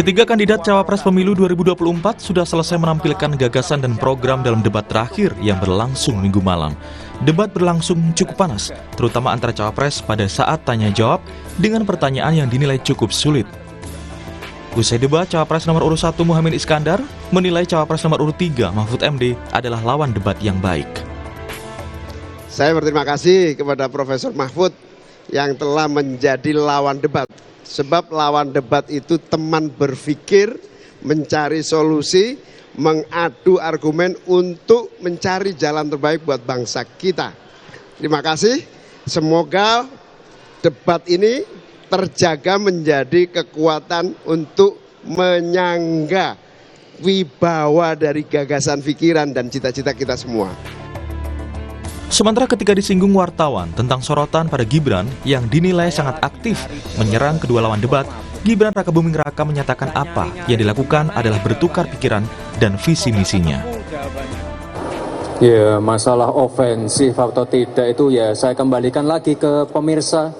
Ketiga kandidat Cawapres Pemilu 2024 sudah selesai menampilkan gagasan dan program dalam debat terakhir yang berlangsung Minggu malam. Debat berlangsung cukup panas, terutama antara Cawapres pada saat tanya-jawab dengan pertanyaan yang dinilai cukup sulit. Usai debat, Cawapres nomor urut 1 Muhaimin Iskandar menilai Cawapres nomor urut 3 Mahfud MD adalah lawan debat yang baik. Saya berterima kasih kepada Profesor Mahfud yang telah menjadi lawan debat. Sebab lawan debat itu teman berpikir, mencari solusi, mengadu argumen untuk mencari jalan terbaik buat bangsa kita. Terima kasih, semoga debat ini terjaga menjadi kekuatan untuk menyangga wibawa dari gagasan pikiran dan cita-cita kita semua. Sementara ketika disinggung wartawan tentang sorotan pada Gibran yang dinilai sangat aktif menyerang kedua lawan debat, Gibran Rakabuming Raka menyatakan apa yang dilakukan adalah bertukar pikiran dan visi misinya. Ya, masalah ofensif atau tidak itu ya saya kembalikan lagi ke pemirsa,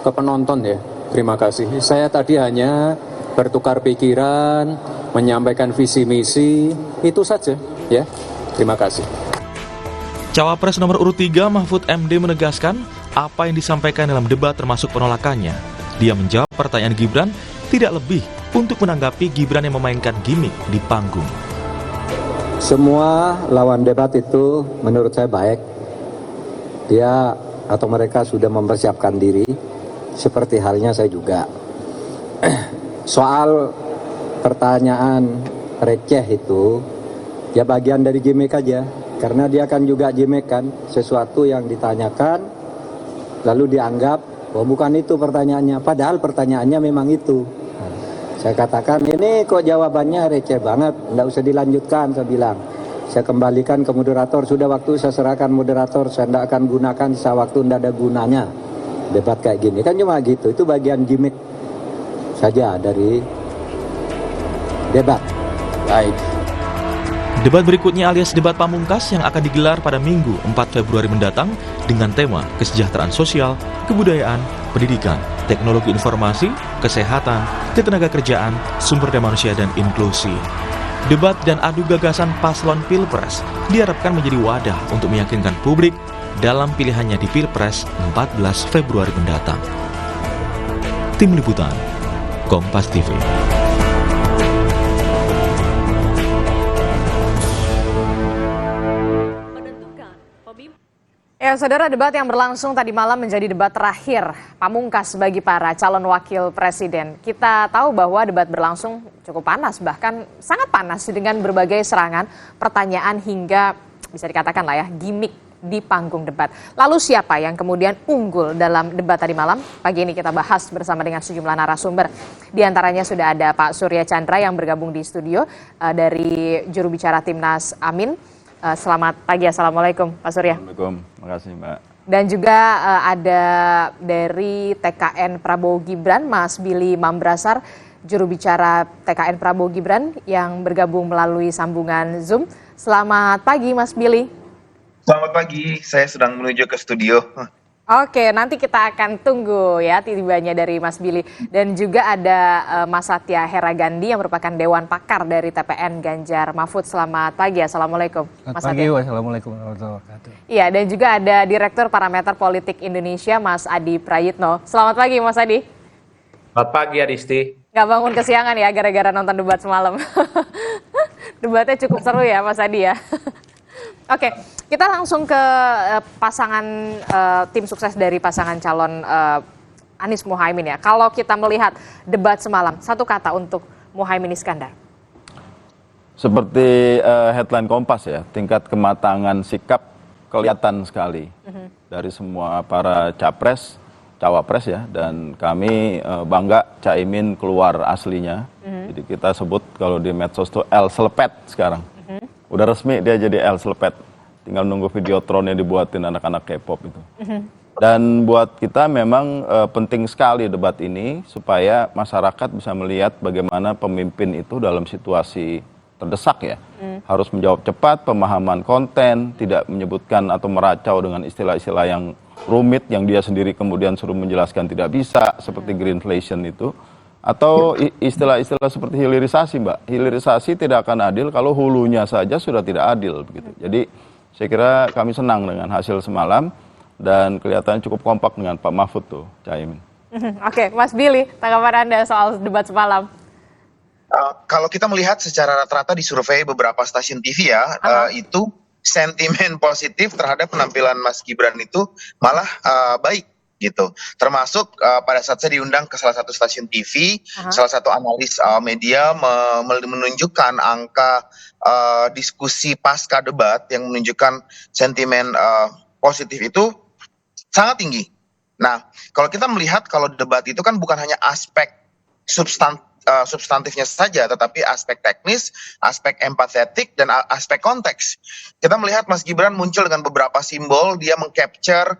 ke penonton ya. Terima kasih. Saya tadi hanya bertukar pikiran, menyampaikan visi misi, itu saja ya. Terima kasih. Cawapres nomor urut 3 Mahfud MD menegaskan apa yang disampaikan dalam debat termasuk penolakannya. Dia menjawab pertanyaan Gibran tidak lebih untuk menanggapi Gibran yang memainkan gimmick di panggung. Semua lawan debat itu menurut saya baik. Dia atau mereka sudah mempersiapkan diri, seperti halnya saya juga. Soal pertanyaan receh itu, ya bagian dari gimmick aja. Karena dia kan juga gimmick kan, sesuatu yang ditanyakan, lalu dianggap, oh bukan itu pertanyaannya, padahal pertanyaannya memang itu. Saya katakan, ini kok jawabannya receh banget, nggak usah dilanjutkan, saya bilang. Saya kembalikan ke moderator, sudah waktu saya serahkan moderator, saya tidak akan gunakan, waktu tidak ada gunanya. Debat kayak gini, kan cuma gitu, itu bagian gimmick saja dari debat. Baik. Debat berikutnya alias debat pamungkas yang akan digelar pada Minggu 4 Februari mendatang dengan tema kesejahteraan sosial, kebudayaan, pendidikan, teknologi informasi, kesehatan, ketenagakerjaan, sumber daya manusia, dan inklusi. Debat dan adu gagasan paslon Pilpres diharapkan menjadi wadah untuk meyakinkan publik dalam pilihannya di Pilpres 14 Februari mendatang. Tim Liputan, Kompas TV. Ya, saudara, debat yang berlangsung tadi malam menjadi debat terakhir pamungkas bagi para calon wakil presiden. Kita tahu bahwa debat berlangsung cukup panas, bahkan sangat panas dengan berbagai serangan, pertanyaan hingga bisa dikatakan lah ya, gimmick di panggung debat. Lalu siapa yang kemudian unggul dalam debat tadi malam? Pagi ini kita bahas bersama dengan sejumlah narasumber. Di antaranya sudah ada Pak Surya Chandra yang bergabung di studio dari juru bicara Timnas Amin. Selamat pagi, Assalamualaikum Pak Surya. Assalamualaikum, terima kasih Mbak. Dan juga ada dari TKN Prabowo Gibran, Mas Billy Mambrasar, juru bicara TKN Prabowo Gibran yang bergabung melalui sambungan Zoom. Selamat pagi Mas Billy. Selamat pagi, saya sedang menuju ke studio. Oke, nanti kita akan tunggu ya tibanya dari Mas Billy. Dan juga ada Mas Satya Heragandi yang merupakan Dewan Pakar dari TPN Ganjar Mahfud. Selamat pagi, Assalamualaikum Mas Satya. Wassalamualaikum warahmatullahi wabarakatuh. Iya, dan juga ada Direktur Parameter Politik Indonesia, Mas Adi Prayitno. Selamat pagi Mas Adi. Selamat pagi Adisti. Nggak bangun kesiangan ya gara-gara nonton debat semalam. Debatnya cukup seru ya Mas Adi ya. Oke, kita langsung ke pasangan tim sukses dari pasangan calon Anies Muhaimin ya. Kalau kita melihat debat semalam, satu kata untuk Muhaimin Iskandar. Seperti headline Kompas ya, tingkat kematangan sikap kelihatan sekali dari semua para capres, cawapres ya, dan kami bangga Caimin keluar aslinya. Jadi kita sebut kalau di medsos itu El Selepet sekarang. Udah resmi dia jadi El Selepet. Tinggal nunggu videotron yang dibuatin anak-anak K-pop itu. Dan buat kita memang penting sekali debat ini supaya masyarakat bisa melihat bagaimana pemimpin itu dalam situasi terdesak ya. Harus menjawab cepat, pemahaman konten, tidak menyebutkan atau meracau dengan istilah-istilah yang rumit yang dia sendiri kemudian suruh menjelaskan tidak bisa, seperti greenflation itu. Atau istilah-istilah seperti hilirisasi, Mbak. Hilirisasi tidak akan adil kalau hulunya saja sudah tidak adil begitu. Jadi saya kira kami senang dengan hasil semalam dan kelihatannya cukup kompak dengan Pak Mahfud tuh, Caimin. Oke, Mas Billy, tanggapan Anda soal debat semalam? Kalau kita melihat secara rata-rata di survei beberapa stasiun TV ya, itu sentimen positif terhadap penampilan Mas Gibran itu malah baik gitu. Termasuk pada saat saya diundang ke salah satu stasiun TV, salah satu analis media menunjukkan angka diskusi pasca debat yang menunjukkan sentimen positif itu sangat tinggi. Nah, kalau kita melihat kalau debat itu kan bukan hanya aspek substantifnya saja, tetapi aspek teknis, aspek empatetik, dan aspek konteks. Kita melihat Mas Gibran muncul dengan beberapa simbol, dia mengcapture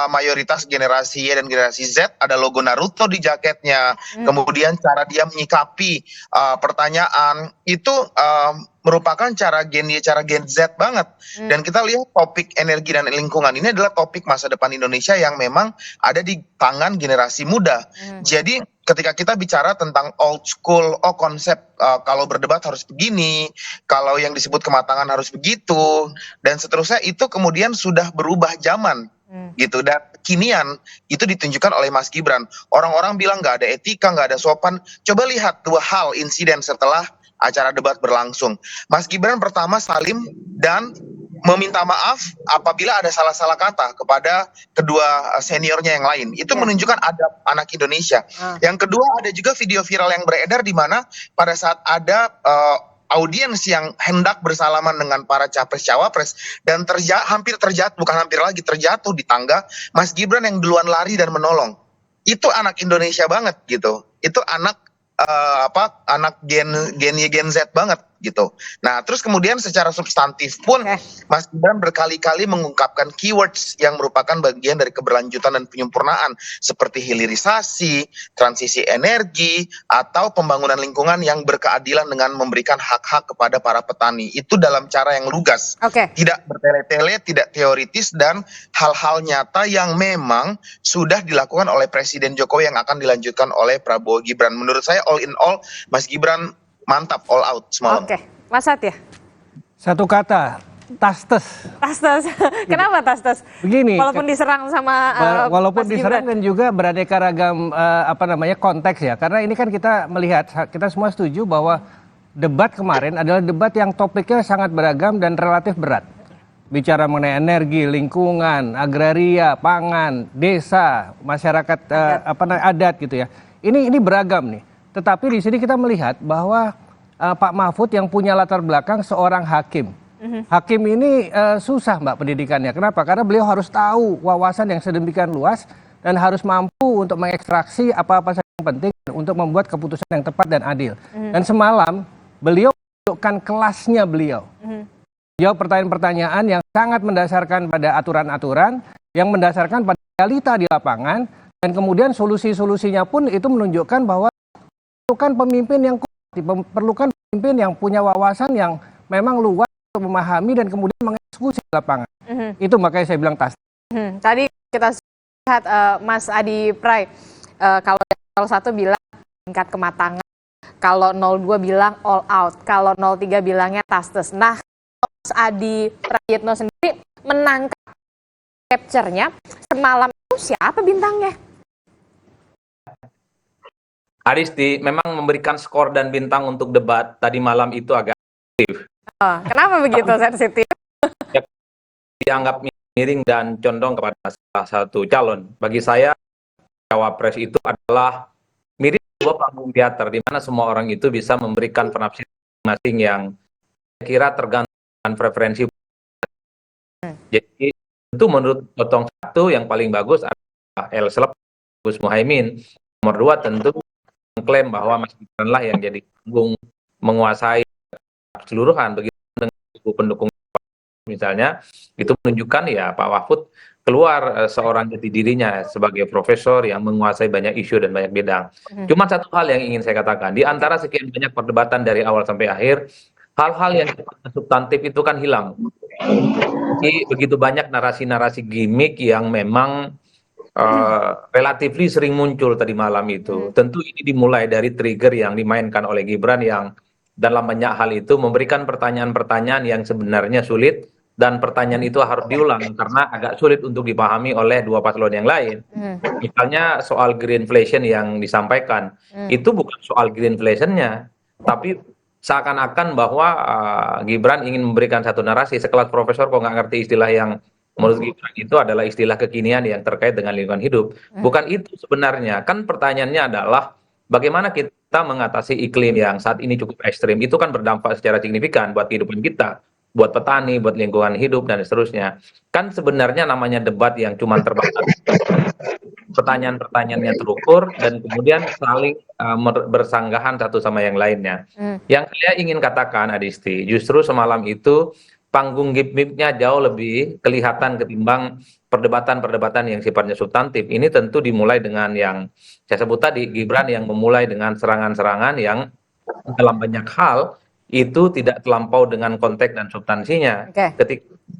mayoritas generasi Y dan generasi Z, ada logo Naruto di jaketnya, kemudian cara dia menyikapi pertanyaan, itu merupakan cara Gen Z banget. Dan kita lihat topik energi dan lingkungan ini adalah topik masa depan Indonesia yang memang ada di tangan generasi muda. Jadi ketika kita bicara tentang old school, konsep kalau berdebat harus begini, kalau yang disebut kematangan harus begitu, dan seterusnya, itu kemudian sudah berubah zaman. Gitu, dan kinian itu ditunjukkan oleh Mas Gibran. Orang-orang bilang nggak ada etika, nggak ada sopan. Coba lihat dua hal insiden setelah acara debat berlangsung. Mas Gibran pertama salim dan meminta maaf apabila ada salah-salah kata kepada kedua seniornya yang lain. Itu menunjukkan adab anak Indonesia. Yang kedua, ada juga video viral yang beredar di mana pada saat ada audiens yang hendak bersalaman dengan para capres-cawapres dan hampir terjatuh, bukan hampir lagi, terjatuh di tangga, Mas Gibran yang duluan lari dan menolong. Itu anak Indonesia banget gitu. Itu anak anak Gen Z banget gitu. Nah, terus kemudian secara substantif pun Mas Gibran berkali-kali mengungkapkan keywords yang merupakan bagian dari keberlanjutan dan penyempurnaan seperti hilirisasi, transisi energi, atau pembangunan lingkungan yang berkeadilan dengan memberikan hak-hak kepada para petani. Itu dalam cara yang lugas, tidak bertele-tele, tidak teoritis, dan hal-hal nyata yang memang sudah dilakukan oleh Presiden Jokowi yang akan dilanjutkan oleh Prabowo Gibran. Menurut saya all in all, Mas Gibran mantap, all out semalam. Oke, Mas Satya. Satu kata, tastes. Tastes. Kenapa tastes? Begini. Walaupun diserang sama walaupun Mas diserang Gibran. dan juga beraneka ragam konteks ya. Karena ini kan kita melihat, kita semua setuju bahwa debat kemarin adalah debat yang topiknya sangat beragam dan relatif berat. Bicara mengenai energi, lingkungan, agraria, pangan, desa, masyarakat adat gitu ya. Ini beragam nih. Tetapi di sini kita melihat bahwa Pak Mahfud yang punya latar belakang seorang hakim. Hakim ini susah Mbak pendidikannya. Kenapa? Karena beliau harus tahu wawasan yang sedemikian luas dan harus mampu untuk mengekstraksi apa-apa saja yang penting untuk membuat keputusan yang tepat dan adil. Dan semalam beliau menunjukkan kelasnya beliau. Jawab pertanyaan-pertanyaan yang sangat mendasarkan pada aturan-aturan, yang mendasarkan pada realita di lapangan, dan kemudian solusi-solusinya pun itu menunjukkan bahwa diperlukan pemimpin yang kuat, diperlukan pemimpin yang punya wawasan yang memang luas untuk memahami dan kemudian mengeksekusi di lapangan. Itu makanya saya bilang tas. Tadi kita lihat Mas Adi Pray, kalau 01 bilang tingkat kematangan, kalau 02 bilang all out, kalau 03 bilangnya tastes. Nah, Mas Adi Prayitno sendiri menangkap capture-nya semalam itu siapa bintangnya? Adisti memang memberikan skor dan bintang untuk debat tadi malam itu agak sensitif. Kenapa begitu sensitif? Dianggap miring dan condong kepada salah satu calon. Bagi saya, cawapres itu adalah mirip sebuah panggung teater di mana semua orang itu bisa memberikan penafsiran masing-masing yang saya kira tergantung dengan preferensi. Jadi itu menurut potong satu yang paling bagus adalah Selep Gus Muhaimin. Nomor dua tentu mengklaim bahwa Mas Gibran lah yang jadi panggung menguasai keseluruhan begitu dengan pendukung misalnya, itu menunjukkan ya Pak Mahfud keluar seorang jati dirinya sebagai profesor yang menguasai banyak isu dan banyak bidang. Cuma satu hal yang ingin saya katakan, di antara sekian banyak perdebatan dari awal sampai akhir, hal-hal yang substantif itu kan hilang. Jadi begitu banyak narasi-narasi gimmick yang memang relatively sering muncul tadi malam itu. Tentu ini dimulai dari trigger yang dimainkan oleh Gibran yang dalam banyak hal itu memberikan pertanyaan-pertanyaan yang sebenarnya sulit dan pertanyaan itu harus diulang karena agak sulit untuk dipahami oleh dua paslon yang lain. Misalnya soal greenflation yang disampaikan, itu bukan soal greenflationnya, tapi seakan-akan bahwa Gibran ingin memberikan satu narasi sekelas profesor kok nggak ngerti istilah yang menurut Gibran itu adalah istilah kekinian yang terkait dengan lingkungan hidup. Bukan itu sebenarnya. Kan pertanyaannya adalah bagaimana kita mengatasi iklim yang saat ini cukup ekstrim. Itu kan berdampak secara signifikan buat kehidupan kita, buat petani, buat lingkungan hidup dan seterusnya. Kan sebenarnya namanya debat yang cuma terbatas. Pertanyaan-pertanyaannya terukur dan kemudian saling bersanggahan satu sama yang lainnya. Yang saya ingin katakan, Adisti, justru semalam itu panggung gimmicknya jauh lebih kelihatan ketimbang perdebatan-perdebatan yang sifatnya substantif. Ini tentu dimulai dengan yang saya sebut tadi, Gibran yang memulai dengan serangan-serangan yang dalam banyak hal itu tidak terlampau dengan konteks dan substansinya.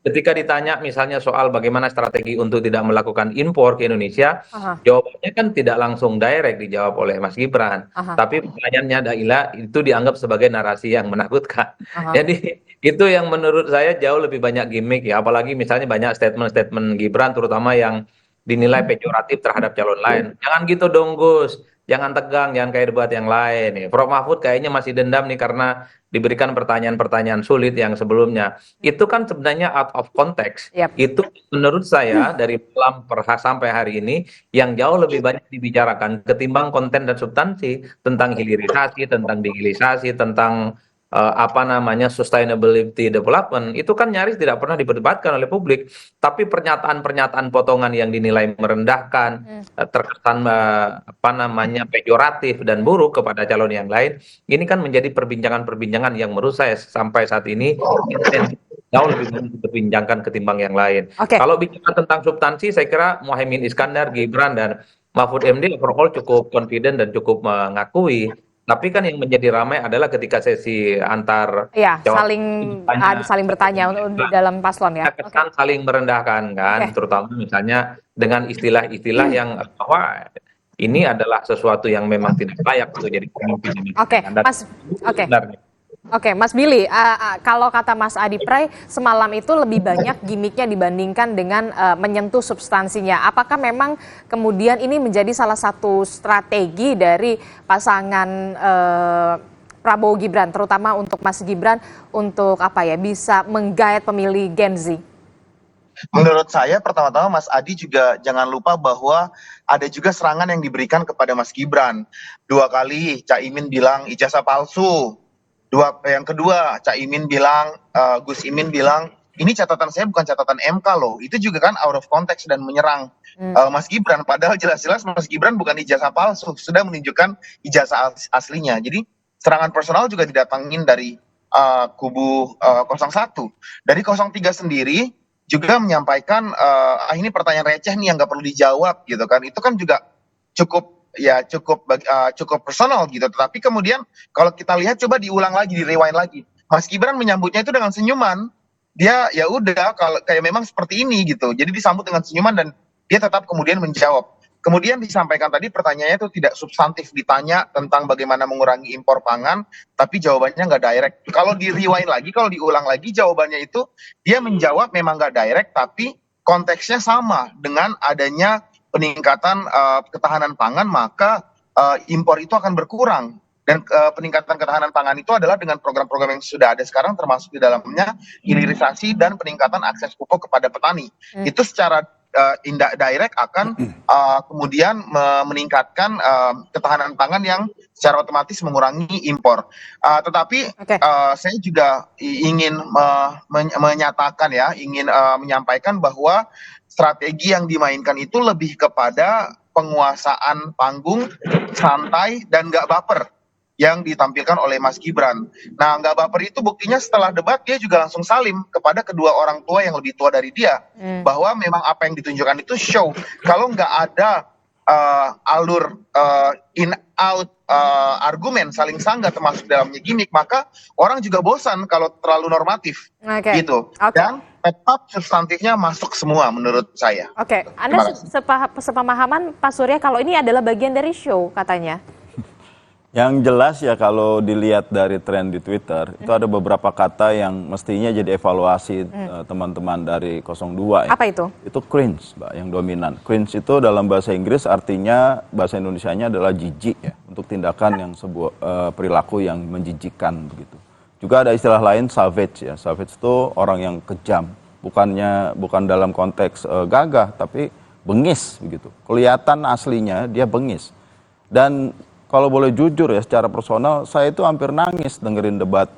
Ketika ditanya misalnya soal bagaimana strategi untuk tidak melakukan impor ke Indonesia, jawabannya kan tidak langsung direct dijawab oleh Mas Gibran. Tapi pertanyaannya adalah itu dianggap sebagai narasi yang menakutkan. Jadi itu yang menurut saya jauh lebih banyak gimmick ya. Apalagi misalnya banyak statement-statement Gibran terutama yang dinilai pejoratif terhadap calon lain. Jangan gitu dong Gus, jangan tegang, jangan kayak debat yang lain nih. Prof Mahfud kayaknya masih dendam nih karena diberikan pertanyaan-pertanyaan sulit yang sebelumnya. Itu kan sebenarnya out of context. Itu menurut saya dari malam sampai hari ini yang jauh lebih banyak dibicarakan ketimbang konten dan substansi tentang hilirisasi, tentang digilisasi, tentang sustainability development. Itu kan nyaris tidak pernah diperdebatkan oleh publik. Tapi pernyataan-pernyataan potongan yang dinilai merendahkan, terkesan pejoratif dan buruk kepada calon yang lain, ini kan menjadi perbincangan-perbincangan yang menurut saya sampai saat ini jauh lebih banyak diperbincangkan ketimbang yang lain. Kalau bicara tentang substansi, saya kira Muhaimin Iskandar, Gibran, dan Mahfud MD overall cukup confident dan cukup mengakui. Tapi kan yang menjadi ramai adalah ketika sesi antar saling bertanya di dalam paslon ya. Kesan saling merendahkan kan, terutama misalnya dengan istilah-istilah yang bahwa ini adalah sesuatu yang memang tidak layak untuk jadi pemimpin. Mas Billy, kalau kata Mas Adi Pray, semalam itu lebih banyak gimmicknya dibandingkan dengan menyentuh substansinya. Apakah memang kemudian ini menjadi salah satu strategi dari pasangan Prabowo Gibran, terutama untuk Mas Gibran, untuk bisa menggait pemilih Gen Z? Menurut saya pertama-tama Mas Adi juga jangan lupa bahwa ada juga serangan yang diberikan kepada Mas Gibran. 2 kali Caimin bilang ijazah palsu. Yang kedua, Caimin bilang, Gus Imin bilang, ini catatan saya bukan catatan MK loh. Itu juga kan out of context dan menyerang Mas Gibran. Padahal jelas-jelas Mas Gibran bukan ijazah palsu, sudah menunjukkan ijazah aslinya. Jadi serangan personal juga didatangin dari kubu 01. Dari 03 sendiri juga menyampaikan, ini pertanyaan receh nih yang nggak perlu dijawab gitu kan. Itu kan juga cukup personal gitu. Tetapi kemudian kalau kita lihat coba diulang lagi, di rewind lagi, Mas Gibran menyambutnya itu dengan senyuman. Dia ya udah kalau kayak memang seperti ini gitu. Jadi disambut dengan senyuman dan dia tetap kemudian menjawab. Kemudian disampaikan tadi pertanyaannya itu tidak substantif, ditanya tentang bagaimana mengurangi impor pangan, tapi jawabannya nggak direct. Kalau di rewind lagi, kalau diulang lagi jawabannya itu dia menjawab memang nggak direct, tapi konteksnya sama dengan adanya peningkatan ketahanan pangan, maka impor itu akan berkurang. Dan peningkatan ketahanan pangan itu adalah dengan program-program yang sudah ada sekarang, termasuk di dalamnya hilirisasi dan peningkatan akses pupuk kepada petani. Itu secara direct akan kemudian meningkatkan ketahanan pangan yang secara otomatis mengurangi impor. Tetapi saya juga ingin menyatakan ya, ingin menyampaikan bahwa strategi yang dimainkan itu lebih kepada penguasaan panggung santai dan nggak baper yang ditampilkan oleh Mas Gibran. Nah, nggak baper itu buktinya setelah debat dia juga langsung salim kepada kedua orang tua yang lebih tua dari dia, bahwa memang apa yang ditunjukkan itu show. Kalau nggak ada alur in out argumen saling sanggah termasuk dalamnya gimmick, maka orang juga bosan kalau terlalu normatif gitu. Dan tetap substantifnya masuk semua menurut saya. Oke, Terima Anda kasih. sepemahaman Pak Surya kalau ini adalah bagian dari show katanya. Yang jelas ya kalau dilihat dari tren di Twitter, itu ada beberapa kata yang mestinya jadi evaluasi teman-teman dari 02 ya. Apa itu? Itu cringe, Mbak, yang dominan. Cringe itu dalam bahasa Inggris artinya, bahasa Indonesianya adalah jijik ya, untuk tindakan yang sebuah perilaku yang menjijikkan begitu. Juga ada istilah lain savage ya. Savage itu orang yang kejam, bukan dalam konteks gagah, tapi bengis begitu. Kelihatan aslinya dia bengis. Dan kalau boleh jujur ya, secara personal saya itu hampir nangis dengerin debat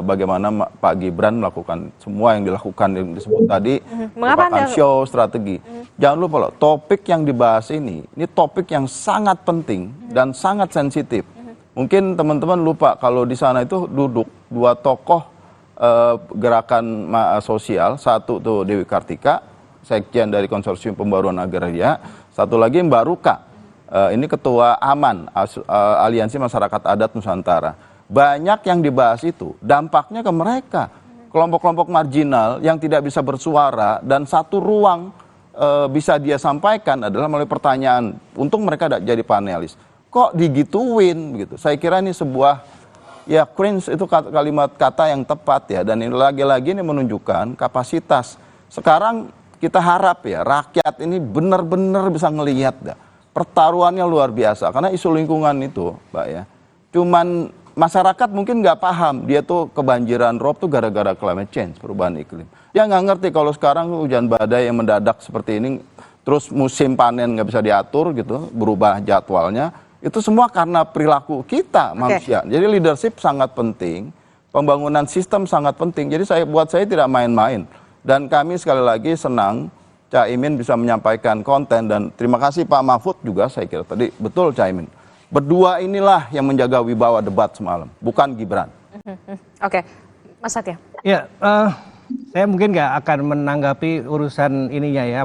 bagaimana Pak Gibran melakukan semua yang dilakukan yang disebut tadi, Mengapa merupakan Anda- show, strategi. Jangan lupa loh, topik yang dibahas ini topik yang sangat penting dan sangat sensitif. Mungkin teman-teman lupa kalau di sana itu duduk dua tokoh gerakan sosial, satu tuh Dewi Kartika, sekjen dari Konsorsium Pembaruan Agraria, satu lagi Mbak Ruka. Ini ketua AMAN, Aliansi Masyarakat Adat Nusantara. Banyak yang dibahas itu, dampaknya ke mereka. Kelompok-kelompok marginal yang tidak bisa bersuara dan satu ruang bisa dia sampaikan adalah melalui pertanyaan. Untung mereka tidak jadi panelis. Kok digituin begitu? Saya kira ini sebuah ya cringe itu kalimat kata yang tepat ya. Dan ini lagi-lagi ini menunjukkan kapasitas. Sekarang kita harap ya rakyat ini benar-benar bisa ngelihat dah. Pertaruhannya luar biasa karena isu lingkungan itu, Mbak ya. Cuman masyarakat mungkin nggak paham dia tuh kebanjiran rob tuh gara-gara climate change, perubahan iklim. Ya nggak ngerti kalau sekarang hujan badai yang mendadak seperti ini, terus musim panen nggak bisa diatur gitu, berubah jadwalnya. Itu semua karena perilaku kita manusia. Jadi leadership sangat penting, pembangunan sistem sangat penting. Jadi buat saya tidak main-main. Dan kami sekali lagi senang Caimin bisa menyampaikan konten dan terima kasih Pak Mahfud juga saya kira tadi betul Caimin. Berdua inilah yang menjaga wibawa debat semalam, bukan Gibran. Oke, Mas Satya. Ya, saya mungkin nggak akan menanggapi urusan ininya ya,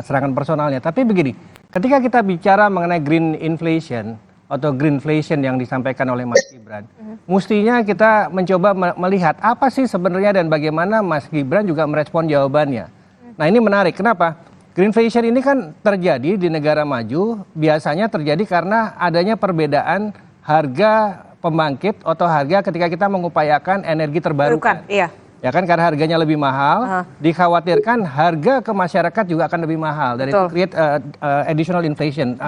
serangan personalnya. Tapi begini, ketika kita bicara mengenai green inflation atau greenflation yang disampaikan oleh Mas Gibran, mestinya kita mencoba melihat apa sih sebenarnya dan bagaimana Mas Gibran juga merespon jawabannya. Nah ini menarik, kenapa? Greenflation ini kan terjadi di negara maju, biasanya terjadi karena adanya perbedaan harga pembangkit atau harga ketika kita mengupayakan energi terbarukan. Iya. Ya kan karena harganya lebih mahal, dikhawatirkan harga ke masyarakat juga akan lebih mahal dan itu create additional inflation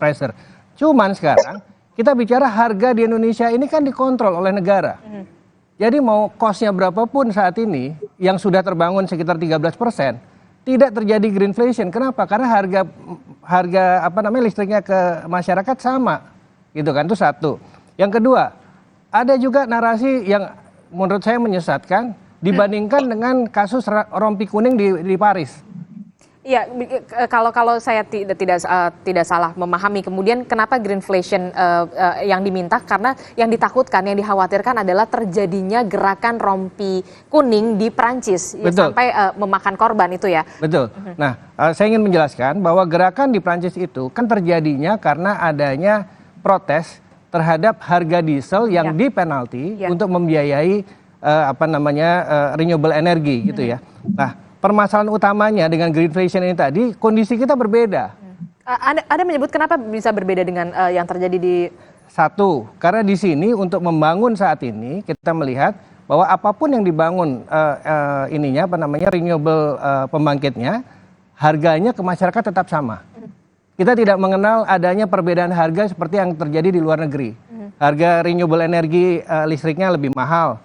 pressure. Cuman sekarang kita bicara harga di Indonesia ini kan dikontrol oleh negara. Jadi mau cost-nya berapapun saat ini yang sudah terbangun sekitar 13%, tidak terjadi greenflation. Kenapa? Karena harga listriknya ke masyarakat sama. Gitu kan, itu satu. Yang kedua, ada juga narasi yang menurut saya menyesatkan dibandingkan dengan kasus rompi kuning di Paris. Iya, kalau saya tidak salah memahami, kemudian kenapa greenflation yang diminta, karena yang ditakutkan, yang dikhawatirkan adalah terjadinya gerakan rompi kuning di Prancis sampai memakan korban itu ya. Betul. Nah, saya ingin menjelaskan bahwa gerakan di Prancis itu kan terjadinya karena adanya protes terhadap harga diesel yang dipenalti untuk membiayai renewable energy gitu ya. Nah, permasalahan utamanya dengan greenflation ini tadi, kondisi kita berbeda. Anda menyebut kenapa bisa berbeda dengan yang terjadi di... Satu, karena di sini untuk membangun saat ini kita melihat bahwa apapun yang dibangun renewable pembangkitnya, harganya ke masyarakat tetap sama. Kita tidak mengenal adanya perbedaan harga seperti yang terjadi di luar negeri. Harga renewable energi listriknya lebih mahal.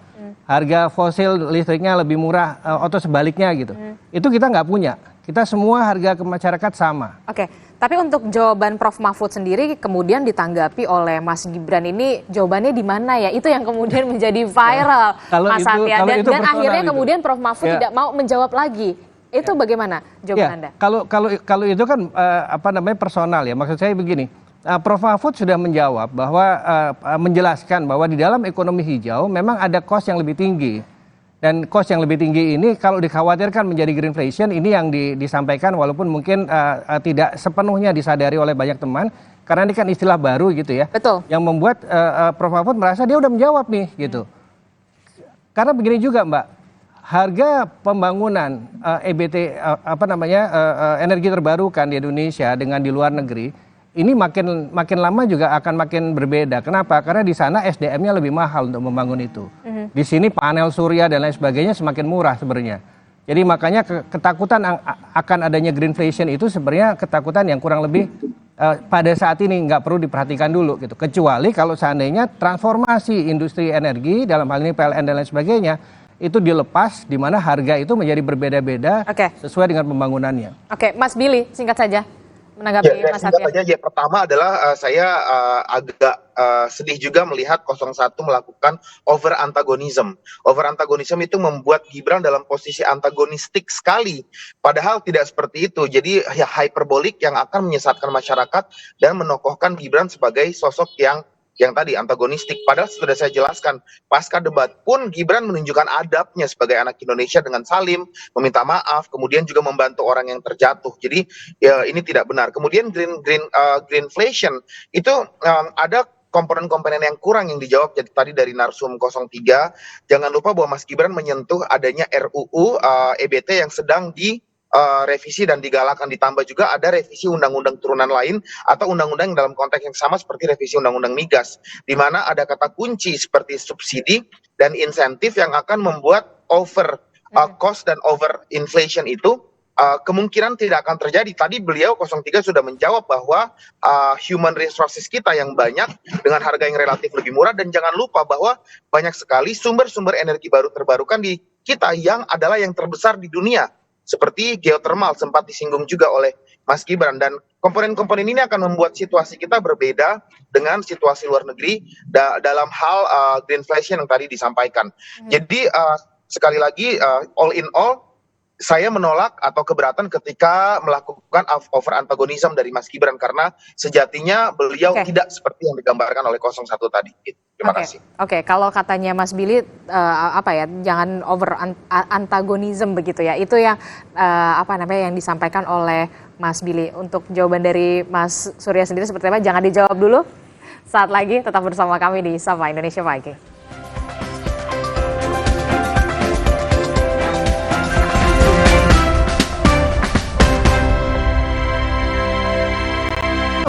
Harga fosil listriknya lebih murah atau sebaliknya gitu. Itu kita nggak punya. Kita semua harga ke masyarakat sama. Oke, tapi untuk jawaban Prof. Mahfud sendiri kemudian ditanggapi oleh Mas Gibran ini jawabannya di mana ya? Itu yang kemudian menjadi viral, Mas Satya. Dan akhirnya kemudian Prof. Mahfud tidak mau menjawab lagi. Itu bagaimana jawaban Anda? Kalau itu kan personal ya. Maksud saya begini. Prof. Mahfud sudah menjawab bahwa menjelaskan bahwa di dalam ekonomi hijau memang ada cost yang lebih tinggi. Dan cost yang lebih tinggi ini kalau dikhawatirkan menjadi greenflation, ini yang disampaikan walaupun mungkin tidak sepenuhnya disadari oleh banyak teman, karena ini kan istilah baru gitu ya. Betul. Yang membuat Prof. Mahfud merasa dia udah menjawab nih gitu. Karena begini juga Mbak, harga pembangunan energi terbarukan di Indonesia dengan di luar negeri ini makin lama juga akan makin berbeda. Kenapa? Karena di sana SDM-nya lebih mahal untuk membangun itu. Di sini panel surya dan lain sebagainya semakin murah sebenarnya. Jadi makanya ketakutan akan adanya greenflation itu sebenarnya ketakutan yang kurang lebih pada saat ini nggak perlu diperhatikan dulu gitu. Kecuali kalau seandainya transformasi industri energi dalam hal ini PLN dan lain sebagainya itu dilepas di mana harga itu menjadi berbeda-beda sesuai dengan pembangunannya. Oke, Mas Billy, singkat saja menanggapi Mas singkat Satya. aja, ya pertama adalah saya agak sedih juga melihat 01 melakukan over antagonism. Over antagonism itu membuat Gibran dalam posisi antagonistik sekali. Padahal tidak seperti itu. Jadi ya hyperbolik yang akan menyesatkan masyarakat dan menokohkan Gibran sebagai sosok yang tadi antagonistik. Padahal sudah saya jelaskan, pasca debat pun Gibran menunjukkan adabnya sebagai anak Indonesia dengan salim, meminta maaf, kemudian juga membantu orang yang terjatuh. Jadi ya ini tidak benar. Kemudian greenflation itu ada komponen-komponen yang kurang yang dijawab jadi tadi dari Narsum 03. Jangan lupa bahwa Mas Gibran menyentuh adanya RUU EBT yang sedang revisi dan digalakan, ditambah juga ada revisi undang-undang turunan lain atau undang-undang dalam konteks yang sama seperti revisi undang-undang migas, di mana ada kata kunci seperti subsidi dan insentif yang akan membuat over cost dan over inflation itu kemungkinan tidak akan terjadi. Tadi beliau 03 sudah menjawab bahwa human resources kita yang banyak dengan harga yang relatif lebih murah, dan jangan lupa bahwa banyak sekali sumber-sumber energi baru terbarukan di kita yang adalah yang terbesar di dunia. Seperti geothermal sempat disinggung juga oleh Mas Gibran, dan komponen-komponen ini akan membuat situasi kita berbeda dengan situasi luar negeri dalam hal greenflation yang tadi disampaikan. Jadi sekali lagi all in all saya menolak atau keberatan ketika melakukan over antagonism dari Mas Gibran karena sejatinya beliau tidak seperti yang digambarkan oleh 01 tadi. Terima kasih. Oke, kalau katanya Mas Billy jangan over antagonism begitu ya. Itu yang yang disampaikan oleh Mas Billy. Untuk jawaban dari Mas Surya sendiri seperti apa? Jangan dijawab dulu. Saat lagi tetap bersama kami di Sapa Indonesia Pagi.